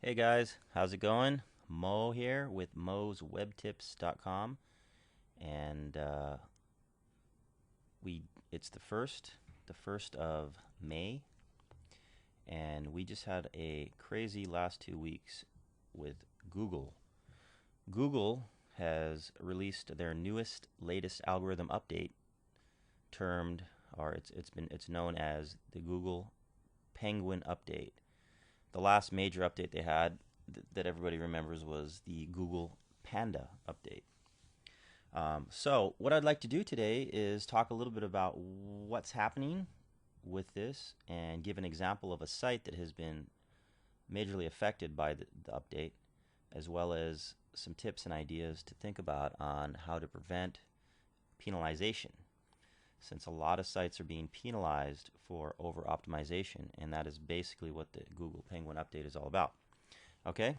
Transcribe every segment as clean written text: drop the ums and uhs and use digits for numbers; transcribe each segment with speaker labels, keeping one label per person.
Speaker 1: Hey guys, how's it going? Mo here with moswebtips.com, and we it's the first of May, and we just had a crazy last 2 weeks with Google. Google has released their latest algorithm update, termed, or it's known as the Google Penguin update. The last major update they had that everybody remembers was the Google Panda update. So what I'd like to do today is talk a little bit about what's happening with this and give an example of a site that has been majorly affected by the update, as well as some tips and ideas to think about on how to prevent penalization, since a lot of sites are being penalized for over optimization, and that is basically what the Google Penguin update is all about. Okay,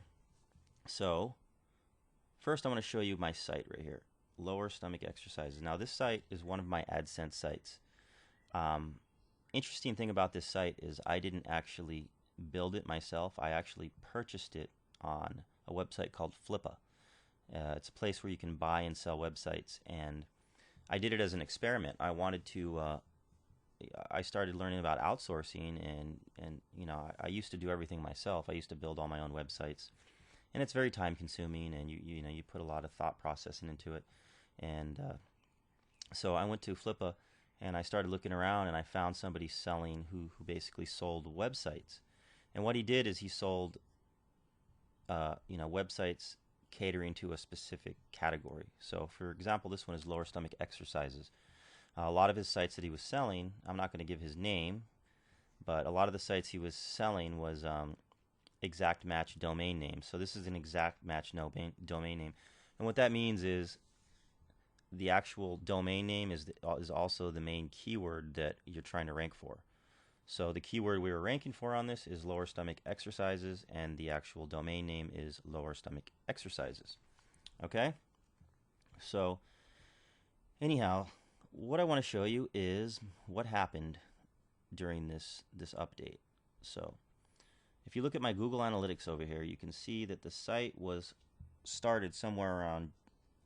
Speaker 1: so first I want to show you my site right here, lower stomach exercises. Now this site is one of my AdSense sites. Interesting thing about this site is I didn't actually build it myself. I actually purchased it on a website called Flippa. It's a place where you can buy and sell websites, and I did it as an experiment. I wanted to. I started learning about outsourcing, and I used to do everything myself. I used to build all my own websites, and it's very time consuming, and you put a lot of thought processing into it. And so I went to Flippa, and I started looking around, and I found somebody selling who basically sold websites. And what he did is he sold websites catering to a specific category. So for example, this one is lower stomach exercises. A lot of his sites that he was selling, I'm not going to give his name, but a lot of the sites he was selling was exact match domain name. So this is an exact match domain name. And what that means is the actual domain name is also the main keyword that you're trying to rank for. So the keyword we were ranking for on this is lower stomach exercises, and the actual domain name is lower stomach exercises. Okay? So anyhow, what I want to show you is what happened during this update. So if you look at my Google Analytics over here, you can see that the site was started somewhere around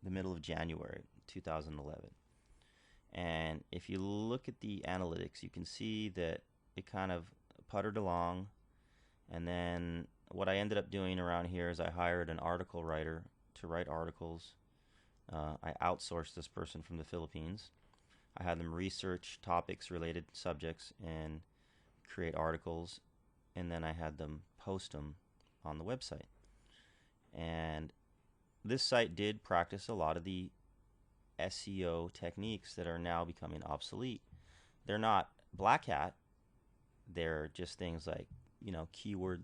Speaker 1: the middle of January 2011. And if you look at the analytics, you can see that it kind of puttered along, and then what I ended up doing around here is I hired an article writer to write articles. I outsourced this person from the Philippines. I had them research topics, related subjects, and create articles, and then I had them post them on the website. And this site did practice a lot of the SEO techniques that are now becoming obsolete. They're not black hat. They're just things like, keyword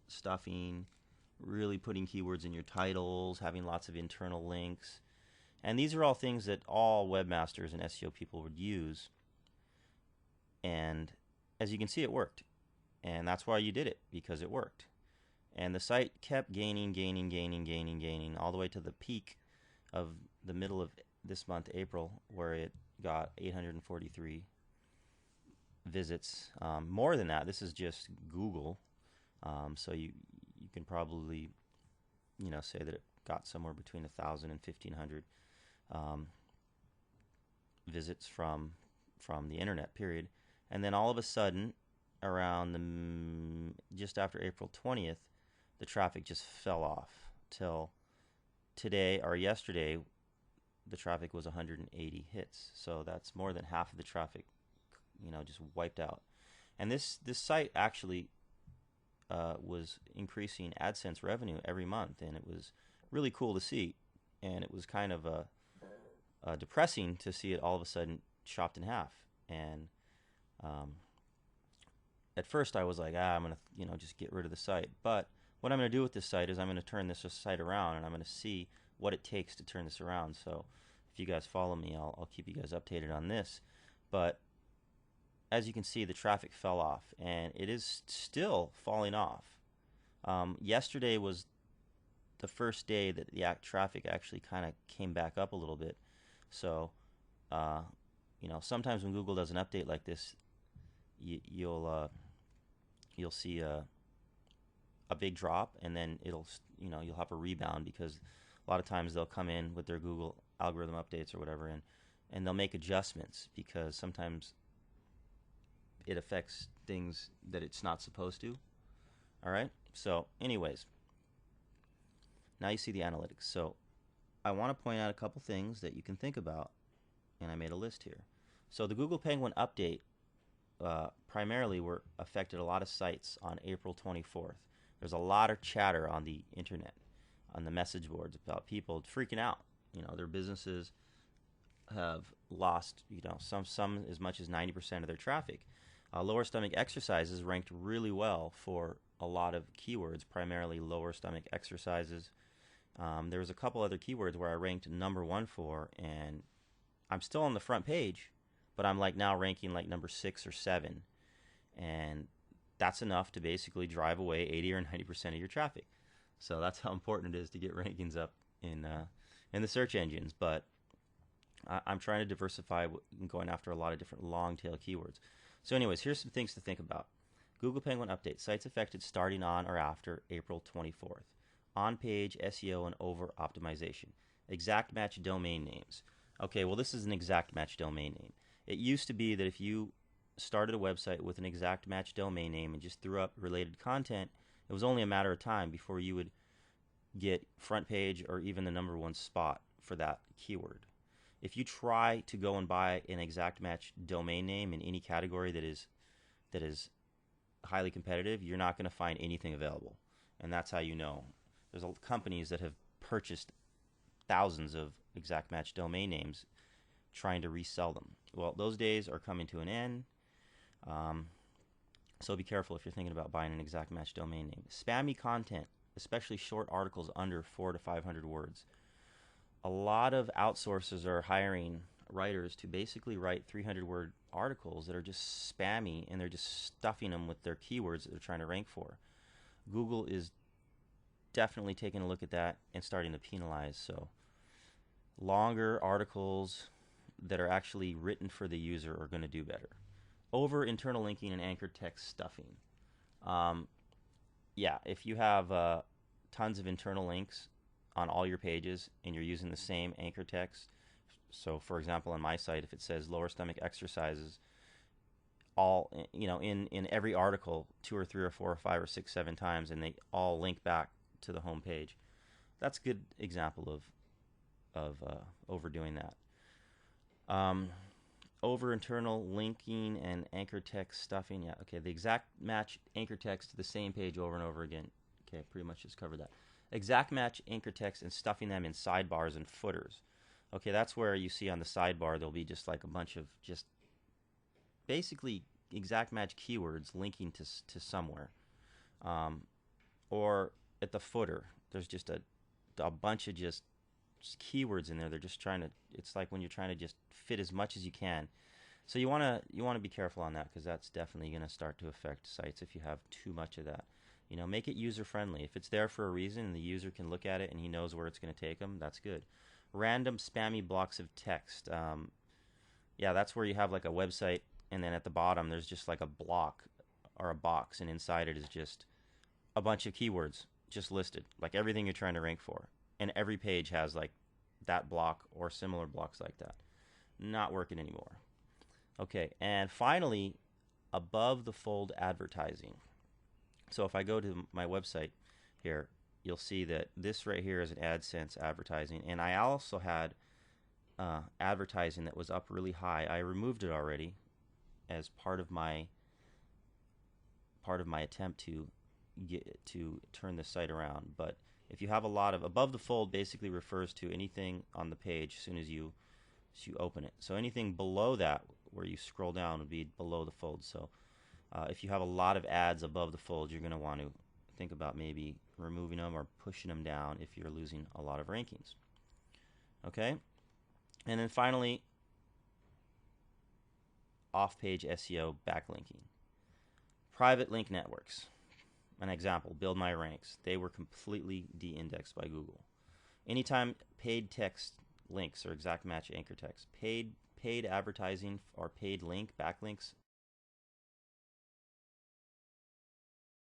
Speaker 1: stuffing, really putting keywords in your titles, having lots of internal links. And these are all things that all webmasters and SEO people would use. And as you can see, it worked. And that's why you did it, because it worked. And the site kept gaining all the way to the peak of the middle of this month, April, where it got 843 visits. More than that. This is just Google, so you can probably say that it got somewhere between 1,000 and 1,500 visits from the internet, period. And then all of a sudden, around just after April 20th, the traffic just fell off till today, or yesterday. The traffic was 180 hits, so that's more than half of the traffic just wiped out. And this site actually was increasing AdSense revenue every month, and it was really cool to see. And it was kind of depressing to see it all of a sudden chopped in half. And at first I was like, I'm gonna just get rid of the site. But what I'm gonna do with this site is I'm gonna turn this site around, and I'm gonna see what it takes to turn this around. So if you guys follow me, I'll keep you guys updated on this. But as you can see, the traffic fell off, and it is still falling off. Yesterday was the first day that the traffic actually kind of came back up a little bit. So, sometimes when Google does an update like this, you'll see a big drop, and then it'll, you'll have a rebound, because a lot of times they'll come in with their Google algorithm updates or whatever, and they'll make adjustments, because sometimes it affects things that it's not supposed to. All right. So anyways, now you see the analytics. So I want to point out a couple things that you can think about, and I made a list here. So the Google Penguin update primarily affected a lot of sites on April 24th. There's a lot of chatter on the internet, on the message boards, about people freaking out. Their businesses have lost, some as much as 90% of their traffic. Lower stomach exercises ranked really well for a lot of keywords, primarily lower stomach exercises. There was a couple other keywords where I ranked number 1 for, and I'm still on the front page, but I'm now ranking number 6 or 7, and that's enough to basically drive away 80 or 90% of your traffic. So that's how important it is to get rankings up in the search engines. But I'm trying to diversify, going after a lot of different long tail keywords. So anyways, here's some things to think about. Google Penguin update: sites affected starting on or after April 24th. On-page SEO and over-optimization. Exact match domain names. Okay, well, this is an exact match domain name. It used to be that if you started a website with an exact match domain name and just threw up related content, it was only a matter of time before you would get front page or even the number 1 spot for that keyword. If you try to go and buy an exact match domain name in any category that is highly competitive, you're not going to find anything available. And that's how you know. There's companies that have purchased thousands of exact match domain names trying to resell them. Well, those days are coming to an end. So be careful if you're thinking about buying an exact match domain name. Spammy content, especially short articles under 400 to 500 words. A lot of outsourcers are hiring writers to basically write 300-word articles that are just spammy, and they're just stuffing them with their keywords that they're trying to rank for. Google is definitely taking a look at that and starting to penalize. So longer articles that are actually written for the user are going to do better. Over internal linking and anchor text stuffing. Yeah, if you have tons of internal links on all your pages and you're using the same anchor text, so for example on my site, if it says lower stomach exercises, all in every article 2 or 3 or 4 or 5 or 6, 7 times, and they all link back to the home page, that's a good example of overdoing that. Over internal linking and anchor text stuffing. Yeah, okay. The exact match anchor text to the same page over and over again. Okay, pretty much just covered that. Exact match anchor text and stuffing them in sidebars and footers. Okay, that's where you see on the sidebar there'll be just a bunch of just basically exact match keywords linking to somewhere. Or at the footer, there's just a bunch of just keywords in there. They're just trying to, it's like when you're trying to just fit as much as you can. So you want to be careful on that, because that's definitely going to start to affect sites if you have too much of that. Make it user friendly. If it's there for a reason and the user can look at it and he knows where it's going to take them, that's good. Random spammy blocks of text. Yeah, that's where you have a website, and then at the bottom there's just a block or a box, and inside it is just a bunch of keywords just listed, everything you're trying to rank for. And every page has that block or similar blocks like that. Not working anymore. Okay, and finally, above the fold advertising. So if I go to my website here, you'll see that this right here is an AdSense advertising, and I also had advertising that was up really high. I removed it already as part of my attempt to turn the site around. But if you have a lot of, above the fold basically refers to anything on the page as soon as you open it. So anything below that, where you scroll down, would be below the fold. So if you have a lot of ads above the fold, you're going to want to think about maybe removing them or pushing them down if you're losing a lot of rankings. Okay? And then finally, off-page SEO backlinking. Private link networks. An example, Build My Ranks. They were completely de-indexed by Google. Anytime paid text links or exact match anchor text, paid advertising or paid link backlinks